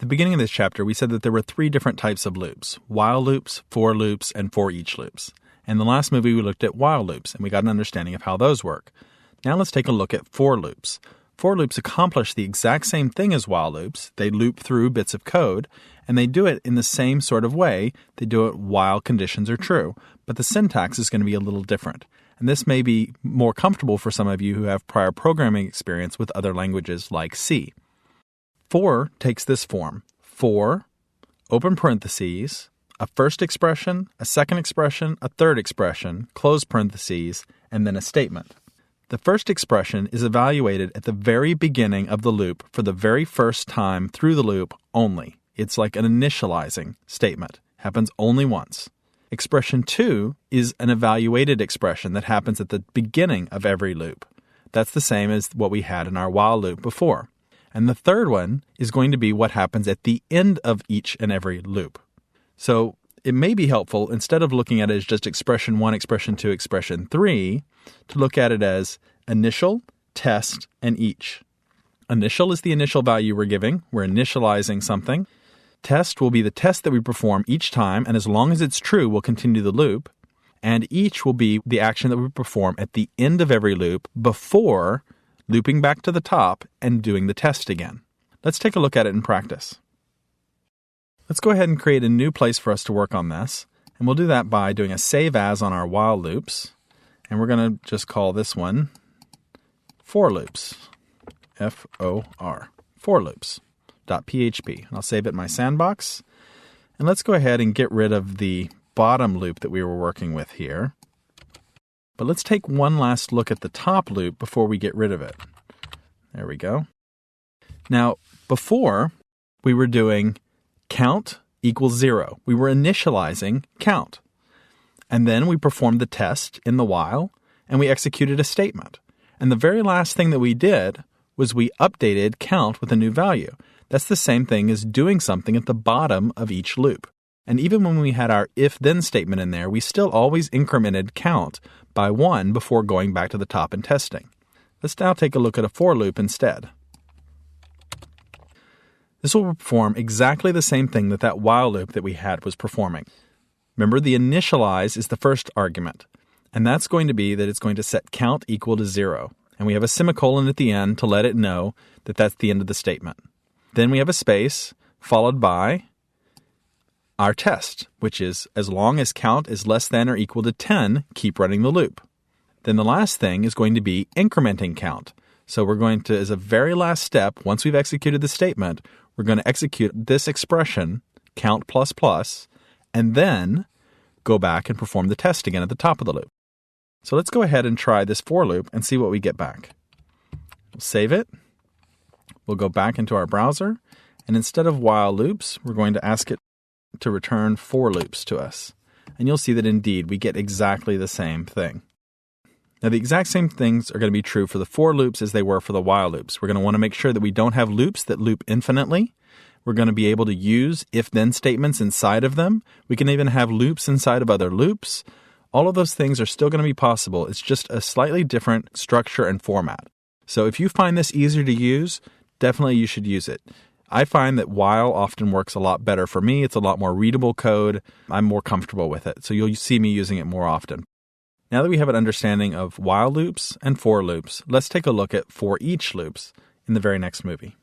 At the beginning of this chapter, we said that there were 3 different types of loops: while loops, for loops, and for each loops. In the last movie, we looked at while loops, and we got an understanding of how those work. Now let's take a look at for loops. For loops accomplish the exact same thing as while loops. They loop through bits of code, and they do it in the same sort of way. They do it while conditions are true, but the syntax is going to be a little different. And this may be more comfortable for some of you who have prior programming experience with other languages like C. For takes this form: for, open parentheses, a first expression, a second expression, a third expression, close parentheses, and then a statement. The first expression is evaluated at the very beginning of the loop for the very first time through the loop only. It's like an initializing statement. Happens only once. Expression 2 is an evaluated expression that happens at the beginning of every loop. That's the same as what we had in our while loop before. And the third one is going to be what happens at the end of each and every loop. So it may be helpful, instead of looking at it as just expression 1, expression 2, expression 3, to look at it as initial, test, and each. Initial is the initial value we're giving. We're initializing something. Test will be the test that we perform each time, and as long as it's true, we'll continue the loop. And each will be the action that we perform at the end of every loop before looping back to the top and doing the test again. Let's take a look at it in practice. Let's go ahead and create a new place for us to work on this. And we'll do that by doing a save as on our while loops. And we're going to just call this one for loops. F-O-R. For loops.php. And I'll save it in my sandbox. And let's go ahead and get rid of the bottom loop that we were working with here. But let's take one last look at the top loop before we get rid of it. There we go. Now, before, we were doing count equals 0. We were initializing count. And then we performed the test in the while, and we executed a statement. And the very last thing that we did was we updated count with a new value. That's the same thing as doing something at the bottom of each loop. And even when we had our if-then statement in there, we still always incremented count by 1 before going back to the top and testing. Let's now take a look at a for loop instead. This will perform exactly the same thing that while loop that we had was performing. Remember, the initialize is the first argument, and that's going to be that it's going to set count equal to 0. And we have a semicolon at the end to let it know that that's the end of the statement. Then we have a space followed by our test, which is as long as count is less than or equal to 10, keep running the loop. Then the last thing is going to be incrementing count. So we're going to, as a very last step, once we've executed the statement, we're going to execute this expression, count plus plus, and then go back and perform the test again at the top of the loop. So let's go ahead and try this for loop and see what we get back. We'll save it. We'll go back into our browser, and instead of while loops, we're going to ask it to return for loops to us. And you'll see that indeed we get exactly the same thing. Now the exact same things are going to be true for the for loops as they were for the while loops. We're going to want to make sure that we don't have loops that loop infinitely. We're going to be able to use if-then statements inside of them. We can even have loops inside of other loops. All of those things are still going to be possible. It's just a slightly different structure and format. So if you find this easier to use, definitely you should use it. I find that while often works a lot better for me. It's a lot more readable code. I'm more comfortable with it. So you'll see me using it more often. Now that we have an understanding of while loops and for loops, let's take a look at for each loops in the very next movie.